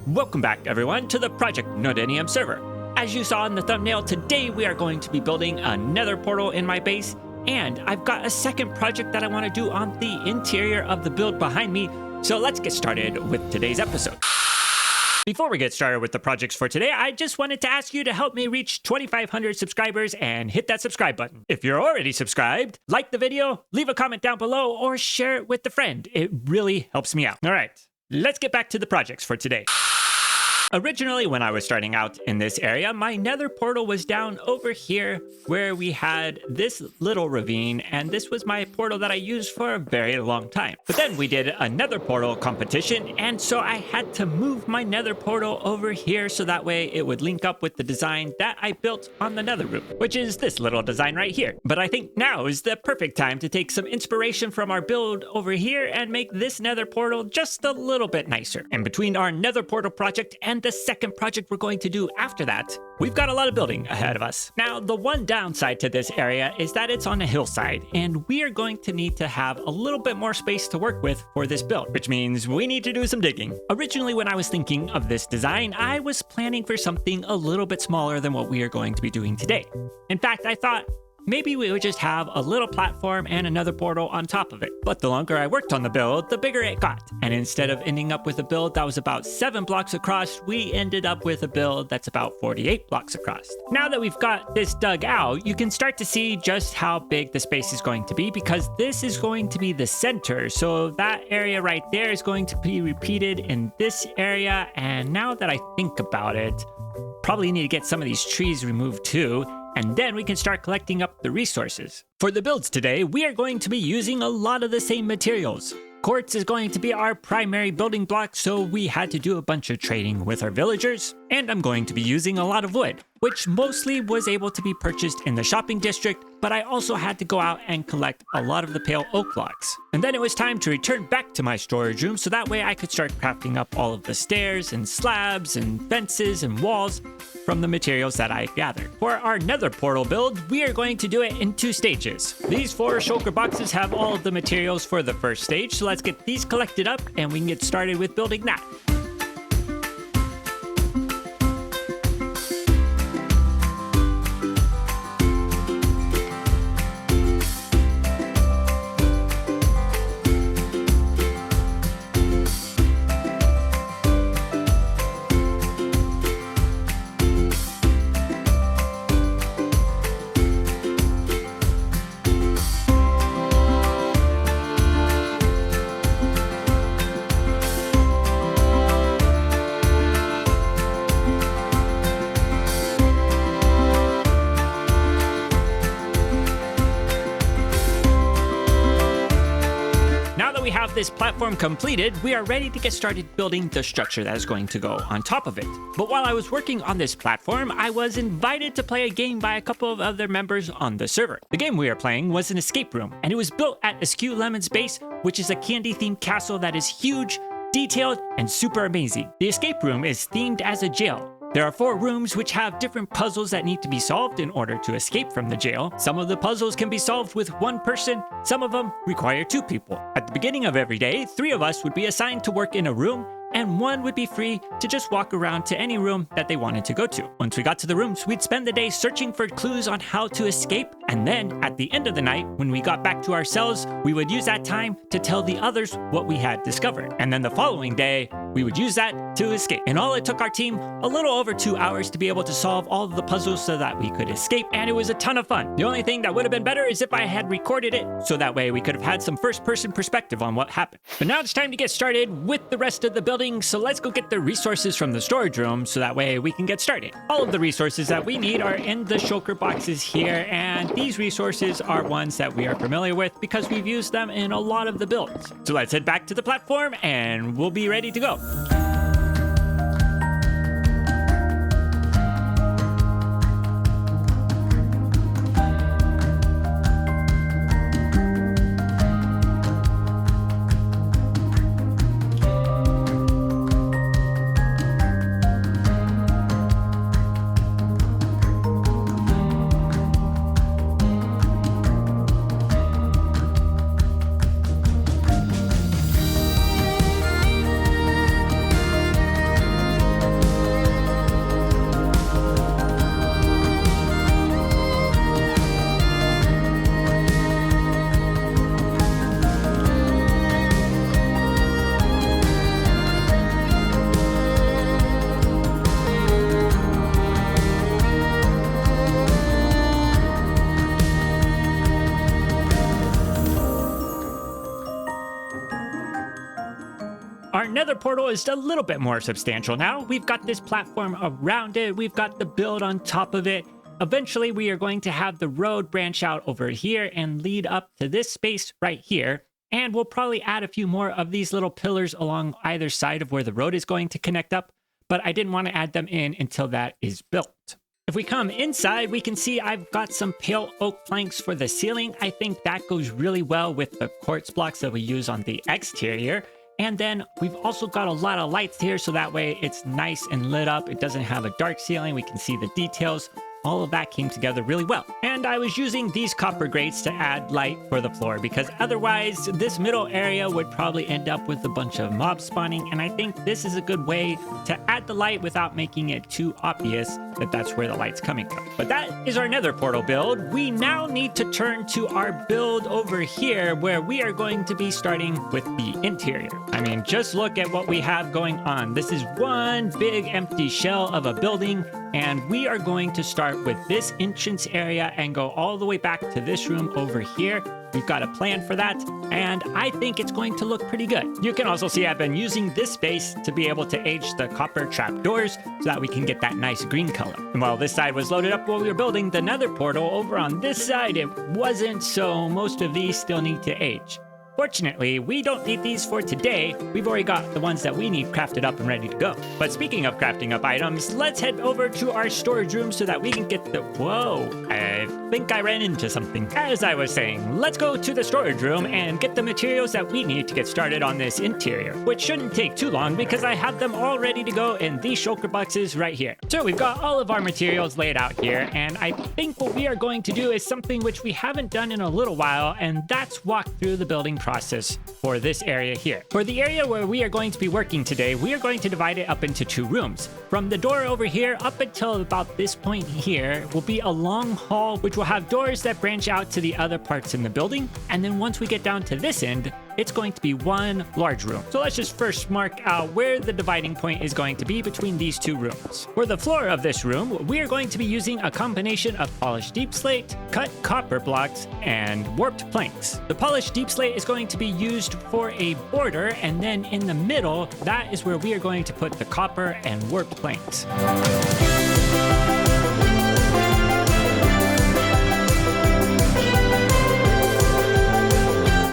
Welcome back, everyone, to the Project Nodenium server. As you saw in the thumbnail, today we are going to be building a nether portal in my base, and I've got a second project that I want to do on the interior of the build behind me, so let's get started with today's episode. Before we get started with the projects for today, I just wanted to ask you to help me reach 2,500 subscribers and hit that subscribe button. If you're already subscribed, like the video, leave a comment down below, or share it with a friend. It really helps me out. All right, let's get back to the projects for today. Originally, when I was starting out in this area, my nether portal was down over here where we had this little ravine, and this was my portal that I used for a very long time. But then we did a nether portal competition, and so I had to move my nether portal over here so that way it would link up with the design that I built on the nether room, which is this little design right here. But I think now is the perfect time to take some inspiration from our build over here and make this nether portal just a little bit nicer. And between our nether portal project and the second project we're going to do after that, we've got a lot of building ahead of us. Now, the one downside to this area is that it's on a hillside, and we are going to need to have a little bit more space to work with for this build, which means we need to do some digging. Originally, when I was thinking of this design, I was planning for something a little bit smaller than what we are going to be doing today. In fact, I thought maybe we would just have a little platform and another portal on top of it. But the longer I worked on the build, the bigger it got. And instead of ending up with a build that was about 7 blocks across, we ended up with a build that's about 48 blocks across. Now that we've got this dug out, you can start to see just how big the space is going to be, because this is going to be the center. So that area right there is going to be repeated in this area. And now that I think about it, probably need to get some of these trees removed too, and then we can start collecting up the resources. For the builds today, we are going to be using a lot of the same materials. Quartz is going to be our primary building block, so we had to do a bunch of trading with our villagers. And I'm going to be using a lot of wood, which mostly was able to be purchased in the shopping district, but I also had to go out and collect a lot of the pale oak blocks. And then it was time to return back to my storage room, so that way I could start crafting up all of the stairs and slabs and fences and walls from the materials that I gathered. For our nether portal build, we are going to do it in 2 stages. These 4 shulker boxes have all of the materials for the first stage, so let's get these collected up and we can get started with building that. We have this platform completed, we are ready to get started building the structure that is going to go on top of it. But while I was working on this platform, I was invited to play a game by a couple of other members on the server. The game we are playing was an escape room, and it was built at Askew Lemon's base, which is a candy-themed castle that is huge, detailed, and super amazing. The escape room is themed as a jail. There are 4 rooms which have different puzzles that need to be solved in order to escape from the jail. Some of the puzzles can be solved with 1 person, some of them require 2 people. At the beginning of every day, 3 of us would be assigned to work in a room, and 1 would be free to just walk around to any room that they wanted to go to. Once we got to the rooms, we'd spend the day searching for clues on how to escape, and then at the end of the night, when we got back to our cells, we would use that time to tell the others what we had discovered. And then the following day, we would use that to escape. In all, it took our team a little over 2 hours to be able to solve all of the puzzles so that we could escape, and it was a ton of fun. The only thing that would have been better is if I had recorded it, so that way we could have had some first-person perspective on what happened. But now it's time to get started with the rest of the building, so let's go get the resources from the storage room so that way we can get started. All of the resources that we need are in the shulker boxes here, and these resources are ones that we are familiar with because we've used them in a lot of the builds. So let's head back to the platform and we'll be ready to go. nether portal is a little bit more substantial now. We've got this platform around it. We've got the build on top of it. Eventually, we are going to have the road branch out over here and lead up to this space right here. And we'll probably add a few more of these little pillars along either side of where the road is going to connect up. But I didn't want to add them in until that is built. If we come inside, we can see I've got some pale oak planks for the ceiling. I think that goes really well with the quartz blocks that we use on the exterior. And then we've also got a lot of lights here, so that way it's nice and lit up. It doesn't have a dark ceiling. We can see the details. All of that came together really well. And I was using these copper grates to add light for the floor, because otherwise this middle area would probably end up with a bunch of mobs spawning. And I think this is a good way to add the light without making it too obvious that that's where the light's coming from. But that is our nether portal build. We now need to turn to our build over here, where we are going to be starting with the interior. I mean, just look at what we have going on. This is one big empty shell of a building, and we are going to start with this entrance area and go all the way back to this room over here. We've got a plan for that, and I think it's going to look pretty good. You can also see I've been using this space to be able to age the copper trapdoors so that we can get that nice green color. And while this side was loaded up while we were building the nether portal, over on this side it wasn't, so most of these still need to age. Fortunately, we don't need these for today. We've already got the ones that we need crafted up and ready to go. But speaking of crafting up items, let's head over to our storage room so that we can get the... Whoa, I think I ran into something. As I was saying, let's go to the storage room and get the materials that we need to get started on this interior, which shouldn't take too long because I have them all ready to go in these shulker boxes right here. So we've got all of our materials laid out here, and I think what we are going to do is something which we haven't done in a little while, and that's walk through the building process for this area here. For the area where we are going to be working today, we are going to divide it up into two rooms. From the door over here up until about this point here will be a long hall which will have doors that branch out to the other parts in the building. And then once we get down to this end, it's going to be one large room. So let's just first mark out where the dividing point is going to be between these two rooms. For the floor of this room, we are going to be using a combination of polished deep slate, cut copper blocks, and warped planks. The polished deep slate is going to be used for a border, and then in the middle, that is where we are going to put the copper and warped planks.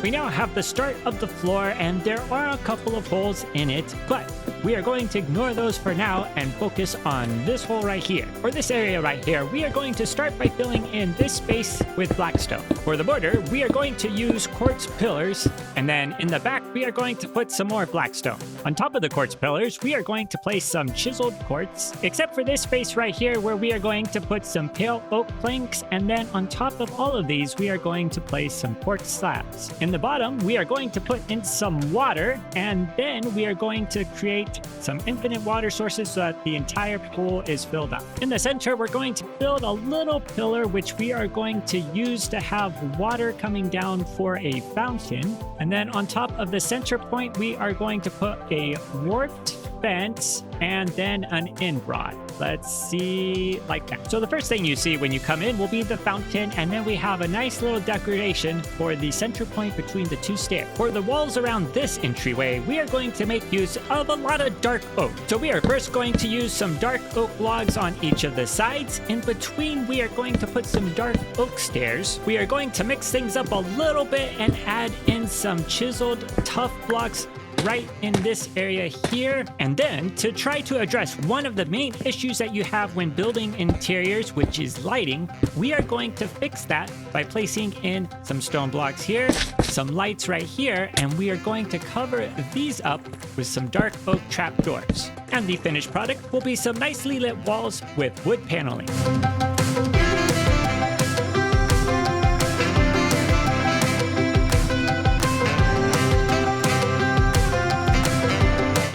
We now have the start of the floor, and there are a couple of holes in it, but we are going to ignore those for now and focus on this hole right here. For this area right here, we are going to start by filling in this space with blackstone. For the border, we are going to use quartz pillars, and then in the back, we are going to put some more blackstone. On top of the quartz pillars, we are going to place some chiseled quartz, except for this space right here where we are going to put some pale oak planks, and then on top of all of these, we are going to place some quartz slabs. In the bottom, we are going to put in some water, and then we are going to create some infinite water sources so that the entire pool is filled up. In the center, we're going to build a little pillar which we are going to use to have water coming down for a fountain. And then on top of the center point, we are going to put a warped fence and then an end rod. Let's see, like that. So the first thing you see when you come in will be the fountain, and then we have a nice little decoration for the center point between the two stairs. For the walls around this entryway, we are going to make use of a lot of dark oak. So we are first going to use some dark oak logs on each of the sides. In between, we are going to put some dark oak stairs. We are going to mix things up a little bit and add in some chiseled tough blocks right in this area here. And then to try to address one of the main issues that you have when building interiors, which is lighting, we are going to fix that by placing in some stone blocks here, some lights right here, and we are going to cover these up with some dark oak trapdoors. And the finished product will be some nicely lit walls with wood paneling.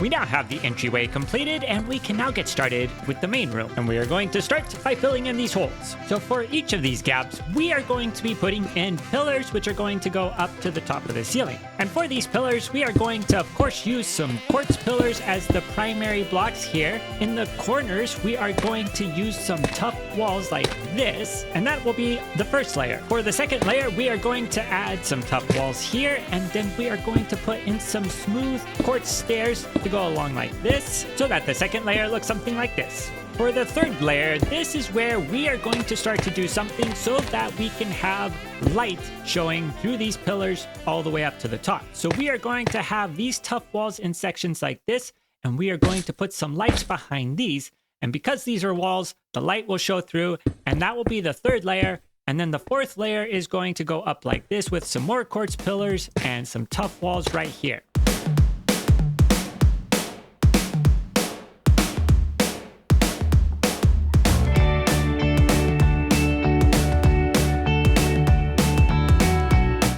We now have the entryway completed, and we can now get started with the main room. And we are going to start by filling in these holes. So for each of these gaps, we are going to be putting in pillars, which are going to go up to the top of the ceiling. And for these pillars, we are going to, of course, use some quartz pillars as the primary blocks here. In the corners, we are going to use some tough walls like this, and that will be the first layer. For the second layer, we are going to add some tough walls here, and then we are going to put in some smooth quartz stairs to go along like this, so that the second layer looks something like this. For the third layer, this is where we are going to start to do something so that we can have light showing through these pillars all the way up to the top. So we are going to have these tough walls in sections like this, and we are going to put some lights behind these. And because these are walls, the light will show through, and that will be the third layer. And then the fourth layer is going to go up like this with some more quartz pillars and some tough walls right here.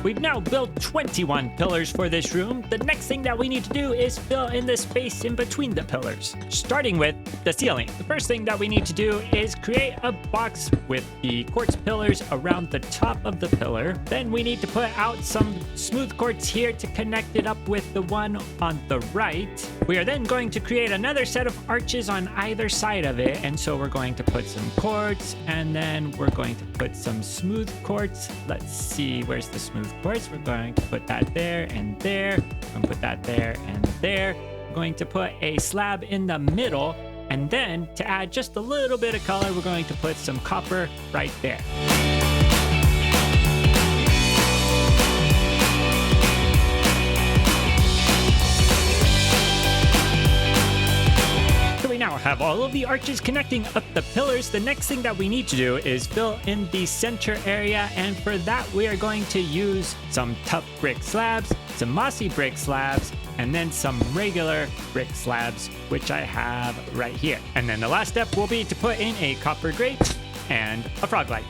We've now built 21 pillars for this room. The next thing that we need to do is fill in the space in between the pillars, starting with the ceiling. The first thing that we need to do is create a box with the quartz pillars around the top of the pillar. Then we need to put out some smooth quartz here to connect it up with the one on the right. We are then going to create another set of arches on either side of it. And so we're going to put some quartz, and then we're going to put some smooth quartz. Let's see, where's the smooth quartz? We're going to put that there and there. We're going to put that there and there. We're going to put a slab in the middle, and then to add just a little bit of color, we're going to put some copper right there. We now have all of the arches connecting up the pillars. The next thing that we need to do is fill in the center area, and for that we are going to use some tough brick slabs, some mossy brick slabs, and then some regular brick slabs, which I have right here. And then the last step will be to put in a copper grate and a frog light.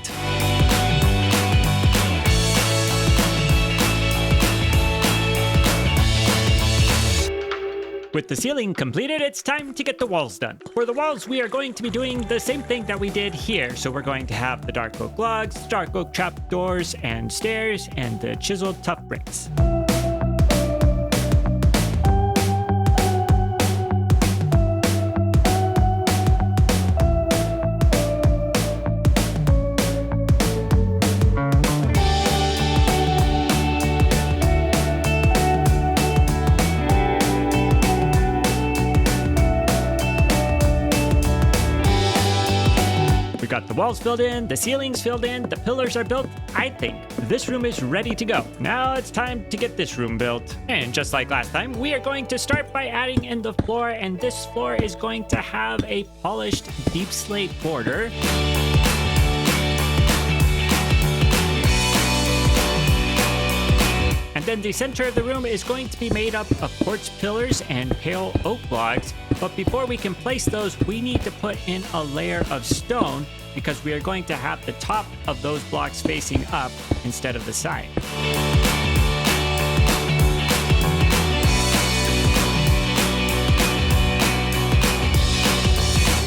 With the ceiling completed, it's time to get the walls done. For the walls, we are going to be doing the same thing that we did here. So we're going to have the dark oak logs, dark oak trapdoors and stairs, and the chiseled tough bricks. We got the walls filled in, the ceilings filled in, the pillars are built. I think this room is ready to go. Now it's time to get this room built. And just like last time, we are going to start by adding in the floor, and this floor is going to have a polished deep slate border. And then the center of the room is going to be made up of quartz pillars and pale oak logs. But before we can place those, we need to put in a layer of stone, because we are going to have the top of those blocks facing up instead of the side.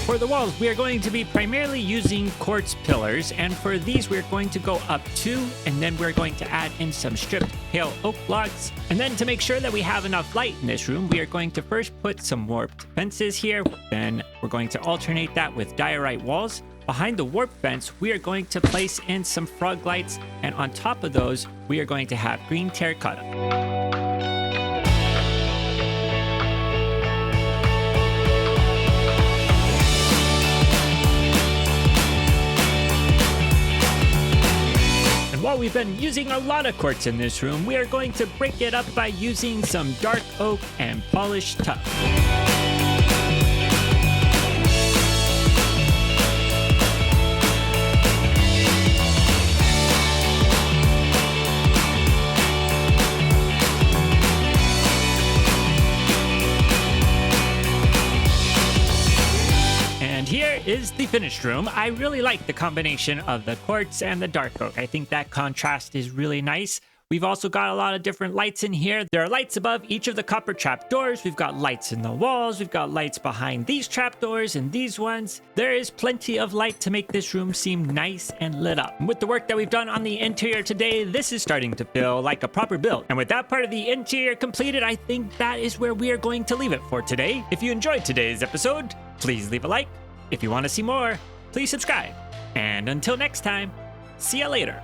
For the walls, we are going to be primarily using quartz pillars, and for these we're going to go up 2, and then we're going to add in some stripped pale oak blocks. And then to make sure that we have enough light in this room, we are going to first put some warped fences here, then we're going to alternate that with diorite walls. Behind the warp fence, we are going to place in some frog lights, and on top of those, we are going to have green terracotta. While we've been using a lot of quartz in this room, we are going to break it up by using some dark oak and polished tuff. Here is the finished room. I really like the combination of the quartz and the dark oak. I think that contrast is really nice. We've also got a lot of different lights in here. There are lights above each of the copper trapdoors. We've got lights in the walls. We've got lights behind these trapdoors and these ones. There is plenty of light to make this room seem nice and lit up. With the work that we've done on the interior today, this is starting to feel like a proper build. And with that part of the interior completed, I think that is where we are going to leave it for today. If you enjoyed today's episode, please leave a like. If you want to see more, please subscribe. And until next time, see ya later.